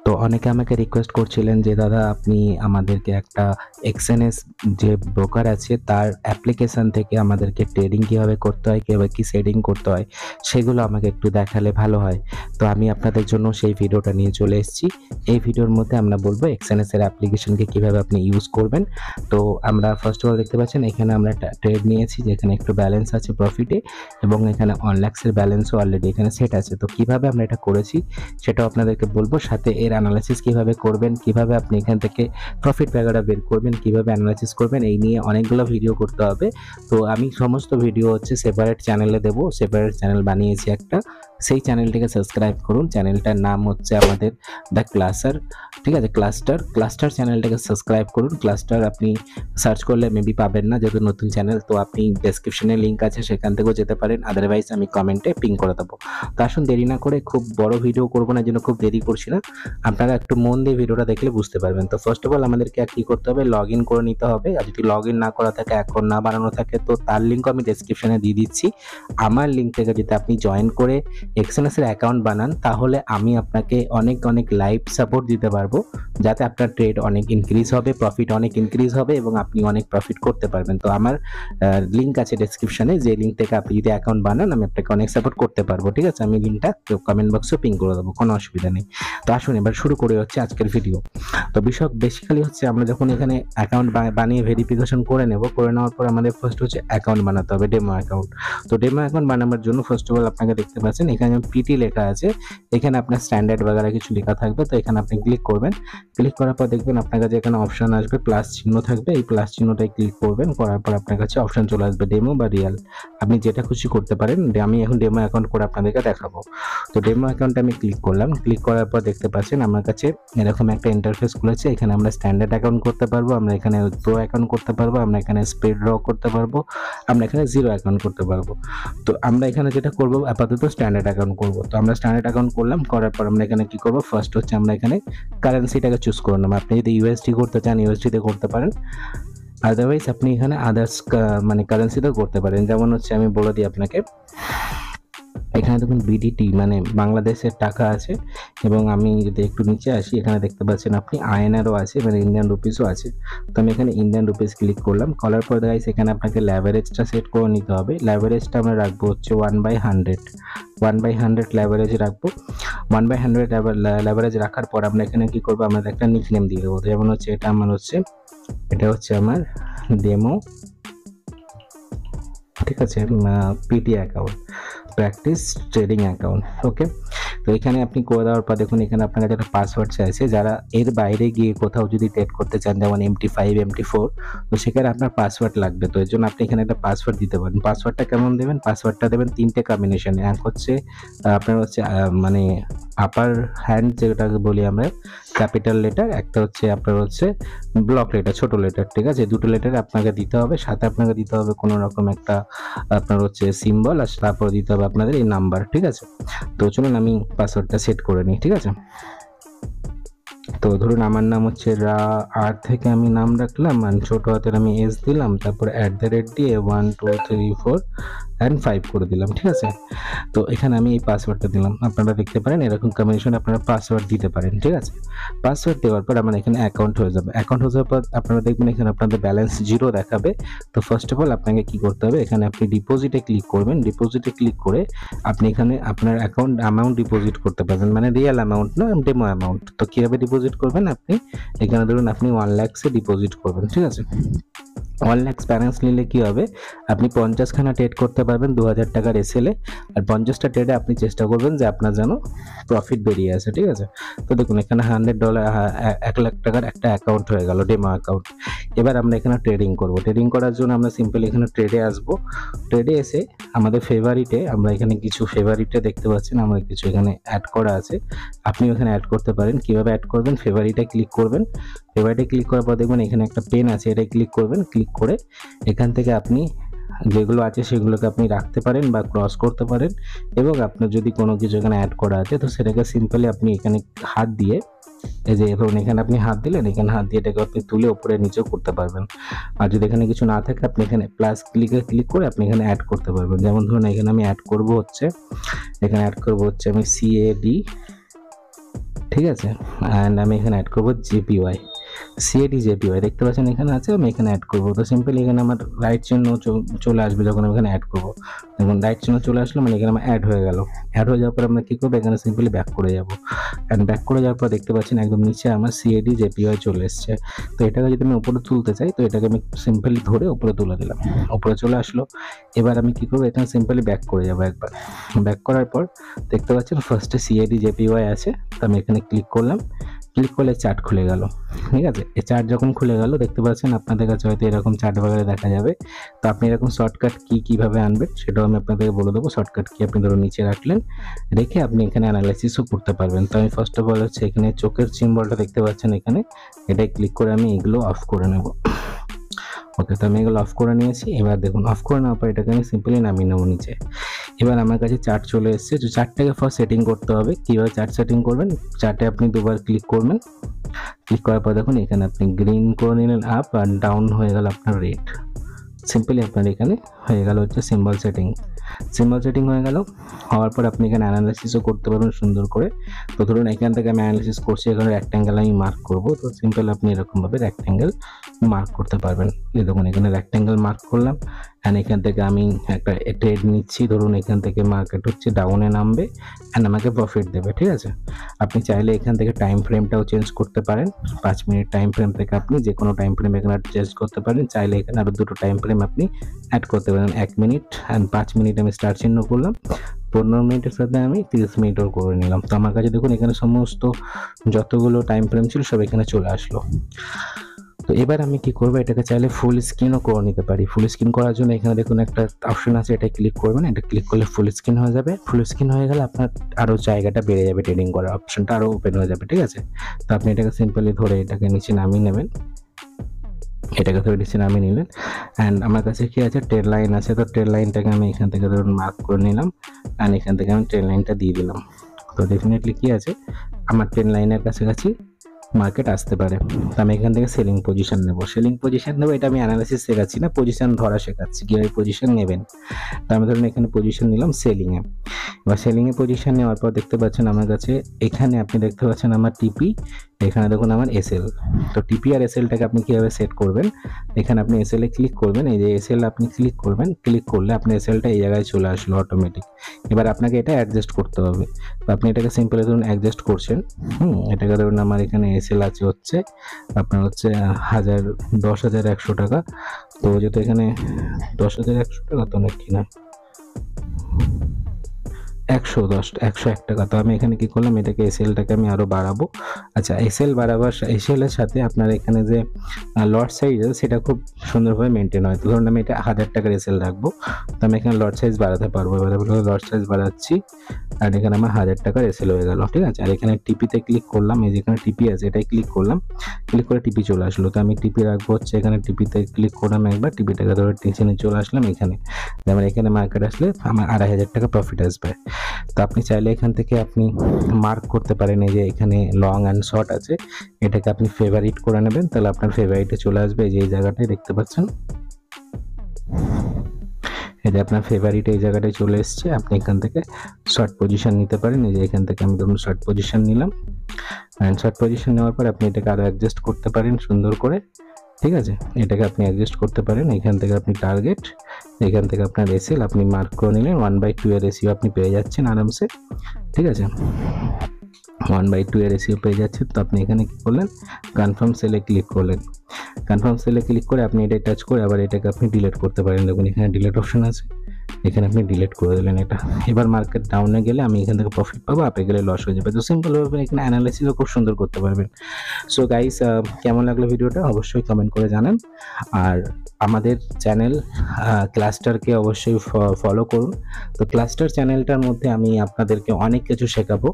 তো অনেকে আমাকে রিকোয়েস্ট করছিলেন যে দাদা আপনি আমাদেরকে একটা এক্সএনএস যে ব্রোকার আছে তার অ্যাপ্লিকেশন থেকে আমাদেরকে ট্রেডিং কিভাবে করতে হয়, কিভাবে কি সেটিং করতে হয় সেগুলো আমাকে একটু দেখালে ভালো হয়। তো আমি আপনাদের জন্য সেই ভিডিওটা নিয়ে চলে এসেছি। এই ভিডিওর মধ্যে আমরা বলবো এক্সএনএস এর অ্যাপ্লিকেশনকে কিভাবে আপনি ইউজ করবেন। তো আমরা ফার্স্ট অফ অল দেখতে পাচ্ছেন এখানে আমরা একটা ট্রেড নিয়েছি, যেখানে একটু ব্যালেন্স আছে প্রফিটে, এবং এখানে অনল্যাক্সের ব্যালেন্সও অলরেডি এখানে সেট আছে। তো কিভাবে আমরা এটা করেছি সেটাও আপনাদেরকে বলবো, সাথে এর অ্যানালাইসিস কিভাবে করবেন, কিভাবে আপনি এখান থেকে প্রফিট ব্যাগাটা বের করবেন, কিভাবে অ্যানালাইসিস করবেন, এই নিয়ে অনেকগুলো ভিডিও করতে হবে। তো আমি সমস্ত ভিডিও হচ্ছে সেপারেট চ্যানেলে দেবো, সেপারেট চ্যানেল বানিয়েছি একটা, সেই চ্যানেলটিকে সাবস্ক্রাইব করুন। চ্যানেলটার নাম হচ্ছে আমাদের দ্য ক্লাসার, ঠিক আছে, ক্লাস্টার চ্যানেলটাকে সাবস্ক্রাইব করুন। ক্লাস্টার আপনি সার্চ করলে মেবি পাবেন না, যেহেতু নতুন চ্যানেল। তো আপনি ডেসক্রিপশনে লিঙ্ক আছে, সেখান থেকেও যেতে পারেন, আদারওয়াইজ আমি কমেন্টে পিং করে দেবো। তো আসুন দেরি না করে, খুব বড় ভিডিও করবো না, জন্য খুব দেরি করছি না, আপনারা একটু মন দিয়ে ভিডিওটা দেখলে বুঝতে পারবেন। তো ফার্স্ট অফ অল আমাদেরকে কি করতে হবে, লগ ইন করে নিতে হবে। আর যদি লগ ইন না করা থাকে, অ্যাকাউন্ট না বানানো থাকে, তো তার লিঙ্কও আমি ডেসক্রিপশনে দিয়ে দিচ্ছি। আমার লিঙ্ক থেকে যদি আপনি জয়েন করে এক্সএনএস এর অ্যাকাউন্ট বানান, তাহলে আমি আপনাকে অনেক অনেক লাইভ সাপোর্ট দিতে পারবো, যাতে আপনার ট্রেড অনেক ইনক্রিজ হবে, প্রফিট অনেক ইনক্রিজ হবে, এবং আপনি অনেক প্রফিট করতে পারবেন। তো আমার লিঙ্ক আছে ডেসক্রিপশনে, যে লিঙ্ক থেকে আপনি যদি অ্যাকাউন্ট বানান আমি আপনাকে অনেক সাপোর্ট করতে পারবো, ঠিক আছে। আমি লিঙ্কটা কমেন্ট বক্সে পিং করে দেবো, কোনো অসুবিধা নেই। তো আসুন এবার শুরু করে হচ্ছে আজকের ভিডিও। তো বিষয় বেসিক্যালি হচ্ছে আমরা যখন এখানে অ্যাকাউন্ট বানিয়ে ভেরিফিকেশন করে নেওয়ার পর আমাদের ফার্স্ট হচ্ছে অ্যাকাউন্ট বানাতে হবে, ডেমো অ্যাকাউন্ট। তো ডেমো অ্যাকাউন্ট বানানোর জন্য ফার্স্ট অফ অল আপনাকে দেখতে পাচ্ছেন এখানে পিটি লেখা আছে, এখানে আপনার স্ট্যান্ডার্ড বাগেরা কিছু লেখা থাকবে। তো এখানে আপনি ক্লিক করবেন, ক্লিক করার পর দেখবেন আপনার কাছে এখানে অপশন আসবে, প্লাস চিহ্ন থাকবে, এই প্লাস চিহ্নটাই ক্লিক করবেন। করার পর আপনার কাছে অপশন চলে আসবে ডেমো বা রিয়াল, আপনি যেটা খুশি করতে পারেন। আমি এখন ডেমো অ্যাকাউন্ট করে আপনাদেরকে দেখাবো। তো ডেমো অ্যাকাউন্টে আমি ক্লিক করলাম, ক্লিক করার পর দেখতে পাচ্ছেন আমার কাছে এরকম একটা ইন্টারফেস খুলেছে। এখানে আমরা স্ট্যান্ডার্ড অ্যাকাউন্ট করতে পারবো, আমরা এখানে প্রো অ্যাকাউন্ট করতে পারবো, আমরা এখানে স্প্রেড ড্র করতে পারবো, আমরা এখানে জিরো অ্যাকাউন্ট করতে পারবো। তো আমরা এখানে যেটা করবো আপাতত স্ট্যান্ডার্ড অ্যাকাউন্ট করবো। তো আমরা স্ট্যান্ডার্ড অ্যাকাউন্ট করলাম, করার পর আমরা এখানে কি করবো, ফার্স্ট হচ্ছে আমরা এখানে কারেন্সিটাকে চুজ করে নেবো। আপনি যদি ইউএসডি করতে চান ইউএসডিতে করতে পারেন, আদারওয়াইজ আপনি এখানে আদার্স মানে কারেন্সিতেও করতে পারেন। যেমন হচ্ছে আমি বলে দিই আপনাকে, এখানে দেখুন বিডিটি মানে বাংলাদেশের টাকা আছে, এবং আমি যদি একটু নিচে আসি এখানে দেখতে পাচ্ছেন আপনি আইএনআরও আছে, মানে ইন্ডিয়ান রুপিসও আছে। তো আমি এখানে ইন্ডিয়ান রুপিস ক্লিক করলাম, করার পর গাইস এখানে আপনাকে ল্যাভারেজটা সেট করে নিতে হবে। ল্যাভারেজটা আমরা রাখবো হচ্ছে 1/100, 1/100 ল্যাভারেজ রাখবো। 1/100 ল্যাভারেজ রাখার পর আমরা এখানে কি করবো, আমরা একটা নিক নেম দিয়ে দেবো। যেমন হচ্ছে এটা হচ্ছে আমার ডেমো, ঠিক আছে, PT account, practice trading account, okay. তো এখানে আপনি করে দেওয়ার পর দেখুন এখানে আপনার কাছে একটা পাসওয়ার্ড চাইছে। যারা এর বাইরে গিয়ে কোথাও যদি ট্রেড করতে চান, যেমন MT5 MT4, তো সেখানে আপনার পাসওয়ার্ড লাগবে। তো এর জন্য আপনি এখানে একটা পাসওয়ার্ড দিতে পারেন। পাসওয়ার্ডটা কেমন দেবেন, পাসওয়ার্ডটা দেবেন 3টে কম্বিনেশনে। এক হচ্ছে আপনার হচ্ছে মানে আপার হ্যান্ড যেটাকে বলি আমরা ক্যাপিটাল লেটার, একটা হচ্ছে আপনার হচ্ছে ব্লক লেটার ছোট লেটার, ঠিক আছে। দুটো লেটার আপনাকে দিতে হবে, সাথে আপনাকে দিতে হবে কোনো রকম একটা আপনার হচ্ছে সিম্বল, আর তারপর দিতে হবে আপনাদের এই নাম্বার, ঠিক আছে। তো চলুন আমি পাসওয়ার্ডটা সেট করে নিই, ঠিক আছে। তো ধরুন আমার নাম হচ্ছে আর থেকে আমি নাম রাখলাম, আর ছোট হাতের আমি এস দিলাম, তারপর দিয়ে 1 2 3 4 and 5 করে দিলাম, ঠিক আছে। তো এখানে আমি এই পাসওয়ার্ডটা দিলাম, আপনারা দেখতে পারেন এরকম কম্বিনেশন আপনারা পাসওয়ার্ড দিতে পারেন, ঠিক আছে। পাসওয়ার্ড দেওয়ার পর আমার এখানে অ্যাকাউন্ট হয়ে যাবে। অ্যাকাউন্ট হয়ে যাওয়ার পর আপনারা দেখবেন এখানে আপনাদের ব্যালেন্স জিরো দেখাবে। তো ফার্স্ট অফ অল আপনাকে কি করতে হবে, এখানে আপনি ডিপোজিটে ক্লিক করবেন। ডিপোজিটে ক্লিক করে আপনি এখানে আপনার অ্যাকাউন্ট অ্যামাউন্ট ডিপোজিট করতে পারবেন, মানে রিয়েল অ্যামাউন্ট না, ডেমো অ্যামাউন্ট। তো কীভাবে ডিপোজিট করবেন, আপনি এখানে ধরুন আপনি 1 লাখসে ডিপোজিট করবেন, ঠিক আছে। 1 লাখ ব্যালেন্স নিলে কি হবে, আপনি 50খানা ট্রেড করতে পারবেন 2000 টাকার এসএলে, আর 50টা ট্রেডে আপনি চেষ্টা করবেন যে আপনার যেন প্রফিট বেরিয়ে আসে, ঠিক আছে। তো দেখুন এখানে $100 1 লাখ টাকার একটা অ্যাকাউন্ট হয়ে গেল, ডেমো অ্যাকাউন্ট। এবার আমরা এখানে ট্রেডিং করব। ট্রেডিং করার জন্য আমরা সিম্পলি এখানে ট্রেডে আসবো। ট্রেডে এসে আমাদের ফেভারিটে আমরা এখানে কিছু ফেভারিটে দেখতে পাচ্ছেন, আমরা কিছু এখানে অ্যাড করা আছে, আপনি এখানে অ্যাড করতে পারেন। কিভাবে অ্যাড করবেন, ফেভারিটে ক্লিক করবেন। ফেভারিটে ক্লিক করার পর দেখবেন এখানে একটা পেন আছে, এটাই ক্লিক করবেন। ক্লিক করে এখান থেকে আপনি যেগুলো আছে সেগুলোকে আপনি রাখতে পারেন বা ক্রস করতে পারেন, এবং আপনার যদি কোনো কিছু এখানে অ্যাড করা আছে তো সেটাকে সিম্পলি আপনি এখানে হাত দিয়ে, এই যে ধরুন এখানে আপনি হাত দিলেন, এখানে হাত দিয়ে এটাকে আপনি তুলে উপরে নিচেও করতে পারবেন। আর যদি এখানে কিছু না থাকে আপনি এখানে প্লাস ক্লিক করে আপনি এখানে অ্যাড করতে পারবেন। যেমন ধরুন এখানে আমি অ্যাড করব হচ্ছে আমি CAD ঠিক আছে। অ্যান্ড আমি এখানে অ্যাড করবো জেপিওয়াই, সিএডি জেপিওয়াই দেখতে পাচ্ছেন এখানে আছে, আমি এখানে অ্যাড করবো। তো সিম্পলি এখানে আমার রাইট চিহ্ন চলে আসবে যখন আমি এখানে অ্যাড করবো। দেখুন রাইট চিহ্ন চলে আসলো, মানে এখানে আমার অ্যাড হয়ে গেল। অ্যাড হয়ে যাওয়ার পর আমরা কী করবো, এখানে সিম্পলি ব্যাক করে যাবো। অ্যান্ড ব্যাক করে যাওয়ার পর দেখতে পাচ্ছেন একদম নিচে আমার সিএডি জেপিওয়াই চলে এসছে। তো এটাকে যদি আমি উপরে তুলতে চাই, তো এটাকে আমি সিম্পলি ধরে উপরে তুলে দিলাম, উপরে চলে আসলো। এবার আমি কী করবো, এখানে সিম্পলি ব্যাক করে যাবো একবার। ব্যাক করার পর দেখতে পাচ্ছেন ফার্স্টে সিএডি জেপিওয়াই আছে, তো আমি এখানে ক্লিক করলাম। ক্লিক করলে চার্ট খুলে গেল। ঠিক আছে, এই চার্ট যখন খুলে গেল দেখতে পাচ্ছেন আপনাদের কাছে হয়তো এরকম চার্ট বাগারে দেখা যাবে। তো আপনি এরকম শর্টকাট কি কীভাবে আনবেন সেটাও আমি আপনাদেরকে বলে দেবো। শর্টকাট কি আপনি ধরুন নিচে রাখলেন, রেখে আপনি এখানে অ্যানালাইসিসও করতে পারবেন। তো আমি ফার্স্ট অফ অল হচ্ছে এখানে চোখের সিম্বলটা দেখতে পাচ্ছেন এখানে, এটাই ক্লিক করে আমি এগুলো অফ করে নেব। ওকে, তো আমি এগুলো অফ করে নিয়েছি। এবার দেখুন অফ করে নেওয়ার পর এটাকে আমি সিম্পলি নামিয়ে নেবো নিচে। এবার আমার কাছে চার্ট চলে এসেছে। তো চার্টটাকে ফার্স্ট সেটিং করতে হবে। কীভাবে চার্ট সেটিং করবেন, চার্টে আপনি দুবার ক্লিক করবেন। ক্লিক করার পর দেখুন এখানে আপনি গ্রিন করে নিলেন আপ, আর ডাউন হয়ে গেল আপনার রেড। সিম্পলি আপনার এখানে হয়ে গেল হচ্ছে সিম্বল সেটিং। সিম্বল সেটিং হয়ে গেল, হওয়ার পর আপনি এখানে অ্যানালাইসিসও করতে পারবেন সুন্দর করে। তো ধরুন এখান থেকে আমি অ্যানালাইসিস করছি, এখানে রেক্ট্যাঙ্গেল আমি মার্ক করব। তো সিম্পল আপনি এরকমভাবে রেক্ট্যাঙ্গেল মার্ক করতে পারবেন। এই দেখুন এখানে রেক্ট্যাঙ্গেল মার্ক করলাম। অ্যান্ড এখান থেকে আমি একটা ট্রেড নিচ্ছি, ধরুন এখান থেকে মার্কেট হচ্ছে ডাউনে নামবে অ্যান্ড আমাকে প্রফিট দেবে। ঠিক আছে, আপনি চাইলে এখান থেকে টাইম ফ্রেমটাও চেঞ্জ করতে পারেন। 5 মিনিট টাইম ফ্রেম থেকে আপনি যে কোনো টাইম ফ্রেম এখানে চেঞ্জ করতে পারেন। চাইলে এখানে আরও দুটো টাইম ফ্রেম আপনি অ্যাড করতে পারেন। 1 মিনিট অ্যান্ড 5 মিনিট আমি স্টার চিহ্ন করলাম। 15 মিনিটের সাথে আমি 30 মিনিটও করে নিলাম। তো আমার কাছে দেখুন এখানে সমস্ত যতগুলো টাইম ফ্রেম ছিল সব এখানে চলে আসলো। তো এবার আমি কি করবো, এটাকে চাইলে ফুল স্ক্রিনও করে নিতে পারি। ফুল স্ক্রিন করার জন্য এখানে দেখুন একটা অপশন আছে, এটা ক্লিক করবেন। এটা ক্লিক করলে ফুল স্ক্রিন হয়ে যাবে। ফুল স্ক্রিন হয়ে গেলে আপনার আরও জায়গাটা বেড়ে যাবে, ট্রেডিং করার অপশনটা আরও ওপেন হয়ে যাবে। ঠিক আছে, তো আপনি এটাকে সিম্পলি ধরে এটাকে নিচে নামিয়ে নেবেন। এটাকে ধরে নিচে নামিয়ে নিলেন। অ্যান্ড আমার কাছে কি আছে, ট্রেড লাইন আছে। তো ট্রেড লাইনটাকে আমি এখান থেকে ধরুন মার্ক করে নিলাম, অ্যান্ড এখান থেকে আমি ট্রেড লাইনটা দিয়ে দিলাম। তো ডেফিনেটলি কি আছে, আমার ট্রেড লাইনের কাছাকাছি মার্কেট আসতে পারে। তো আমি এখান থেকে সেলিং পজিশন নেব। সেলিং পজিশন নেবো, এটা আমি অ্যানালাইসিস শেখাচ্ছি না, পজিশন ধরা শেখাচ্ছি কীভাবে পজিশন নেবেন। তো আমি ধরুন এখানে পজিশন নিলাম সেলিংয়ে। এবার সেলিংয়ে পজিশন নেওয়ার পর দেখতে পাচ্ছেন আমার কাছে এখানে আপনি দেখতে পাচ্ছেন আমার টিপি, এখানে দেখুন আমার এসএল। তো টিপি আর এসএলটাকে আপনি কীভাবে সেট করবেন, এখানে আপনি এসএল এ ক্লিক করবেন। এই যে এসএল আপনি ক্লিক করবেন, ক্লিক করলে আপনার এসএলটা এই জায়গায় চলে আসলো অটোমেটিক। এবার আপনাকে এটা অ্যাডজাস্ট করতে হবে। তো আপনি এটাকে সিম্পলি ধরুন অ্যাডজাস্ট করছেন। এটাকে ধরুন আমার এখানে এসএল আছে হচ্ছে আপনার হচ্ছে 10,100 টাকা। তো যেহেতু এখানে 10,100 টাকা তো অনেক কিনা 101 টাকা। তো আমি এখানে কি করলাম, এটাকে এসএলটাকে আমি আরও বাড়াবো। আচ্ছা, এসএল বাড়াবার এসএলের সাথে আপনার এখানে যে লট সাইজ আছে সেটা খুব সুন্দরভাবে মেনটেন হয়। তো ধরুন আমি এটা 1,000 টাকার এসএল রাখবো। তো আমি এখানে লট সাইজ বাড়াতে পারবো। এবার লট সাইজ বাড়াচ্ছি, আর এখানে আমার 1,000 টাকার এসএল হয়ে গেল। ঠিক আছে, আর এখানে টিপিতে ক্লিক করলাম। এই যেখানে টিপি আছে এটাই ক্লিক করলাম, ক্লিক করে টিপি চলে আসলো। তো আমি টিপি রাখবো হচ্ছে এখানে, টিপিতে ক্লিক করলাম একবার, টিপিটাকে ধরে নিচে নিয়ে চলে আসলাম এখানে। যেমন এখানে মার্কেট আসলে আমার 2,500 টাকা প্রফিট আসবে। তো আপনি চাইলে এখান থেকে আপনি মার্ক করতে পারেন, এই যে এখানে লং অ্যান্ড শর্ট আছে, এটাকে আপনি ফেভারিট করে নেবেন। তাহলে আপনার ফেভারিটে চলে আসবে। এই যে এই জায়গাটায় দেখতে পাচ্ছেন, এই যে আপনার ফেভারিট এই জায়গাটায় চলে এসছে। আপনি এখান থেকে শর্ট পজিশন নিতে পারেন। এই যে এখান থেকে আমি ধরুন শর্ট পজিশন নিলাম। অ্যান্ড শর্ট পজিশন নেওয়ার পর আপনি এটাকে আরও অ্যাডজাস্ট করতে পারেন সুন্দর করে। ঠিক আছে, এটাকে আপনি অ্যাডজাস্ট করতে পারেন। এখান থেকে আপনি টার্গেট, এখান থেকে আপনার এসএল আপনি মার্ক করে নিলেন। 1/2 এর রেশিও আপনি পেয়ে যাচ্ছেন আরামসে। ঠিক আছে, 1/2 এর রেশিও পেয়ে যাচ্ছেন। তো আপনি এখানে কি করলেন, কনফার্ম সেলে ক্লিক করলেন। কনফার্ম সেলে ক্লিক করে আপনি এটা টাচ করে আবার এটাকে আপনি ডিলিট করতে পারেন। দেখুন এখানে ডিলিট অপশন আছে, এখানে আপনি ডিলিট করে দিলেন এটা। এবার মার্কেট ডাউনে গেলে আমি এখান থেকে প্রফিট পাবো, আপে গেলে লস হয়ে যাবে। তো সিম্পলভাবে এখানে অ্যানালাইসিসও খুব সুন্দর করতে পারবেন। সো গাইস, কেমন লাগলো ভিডিওটা অবশ্যই কমেন্ট করে জানান। আর আমাদের চ্যানেল ক্লাস্টারকে অবশ্যই ফলো করুন। তো ক্লাস্টার চ্যানেলটার মধ্যে আমি আপনাদেরকে অনেক কিছু শেখাবো,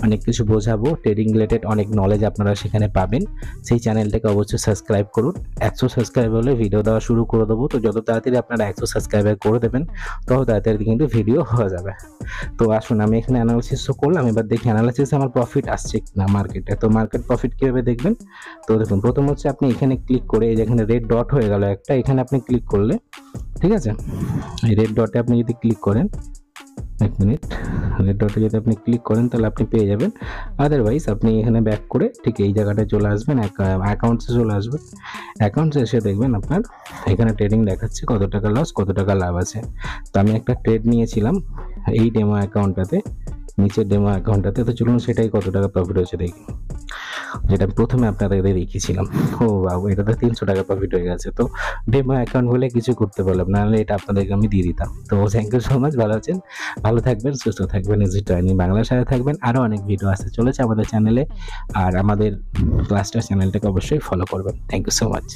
অনেক কিছু বোঝাবো, ট্রেডিং রিলেটেড অনেক নলেজ আপনারা সেখানে পাবেন। সেই চ্যানেলটাকে অবশ্যই সাবস্ক্রাইব করুন। 100 সাবস্ক্রাইব হলে ভিডিও দেওয়া শুরু করে দেবো। তো যত তাড়াতাড়ি আপনারা 100 সাবস্ক্রাইবার করে দেবেন তত তাড়াতাড়ি কিন্তু ভিডিও হয়ে যাবে। তো আসুন, আমি এখানে অ্যানালাইসিসও করলাম। এবার দেখি অ্যানালাইসিসে আমার প্রফিট আসছে না মার্কেটে। তো মার্কেট প্রফিট কীভাবে দেখবেন, তো দেখুন প্রথম হচ্ছে আপনি এখানে ক্লিক করে, এই যেখানে রেড ডট হয়ে গেল একটা, এখানে আপনি ক্লিক করলে, ঠিক আছে, এই রেড ডটে আপনি যদি ক্লিক করেন, 1 মিনিট। রেড ডটে যদি আপনি ক্লিক করেন তাহলে আপনি পেয়ে যাবেন। আদারওয়াইজ আপনি এখানে ব্যাক করে ঠিক এই জায়গাটায় চলে আসবেন, অ্যাকাউন্টসে চলে আসবেন। অ্যাকাউন্টসে এসে দেখবেন আপনার এখানে ট্রেডিং দেখাচ্ছে কত টাকা লস, কত টাকা লাভ আছে। তো আমি একটা ট্রেড নিয়েছিলাম এই ডেমো অ্যাকাউন্টটাতে, নিচের ডেমো অ্যাকাউন্টটাতে। তো চলুন সেটাই কত টাকা প্রফিট হয়েছে দেখি। যেটা আমি প্রথমে আপনাদের দেখিয়েছিলাম। ও বাবু! এটাতে ৩০০ টাকা প্রফিট হয়ে গেছে। তো ডেমো অ্যাকাউন্ট বলে কিছু করতে পারলাম না, নাহলে এটা আপনাদেরকে আমি দিয়ে দিতাম। তো থ্যাংক ইউ সো মাচ। ভালো আছেন, ভালো থাকবেন, সুস্থ থাকবেন। ইজি ট্রেনিং বাংলার সাথে থাকবেন। আরও অনেক ভিডিও আসতে চলেছে আমাদের চ্যানেলে। আর আমাদের ক্লাসটা চ্যানেলটাকে অবশ্যই ফলো করবেন। Thank you so much.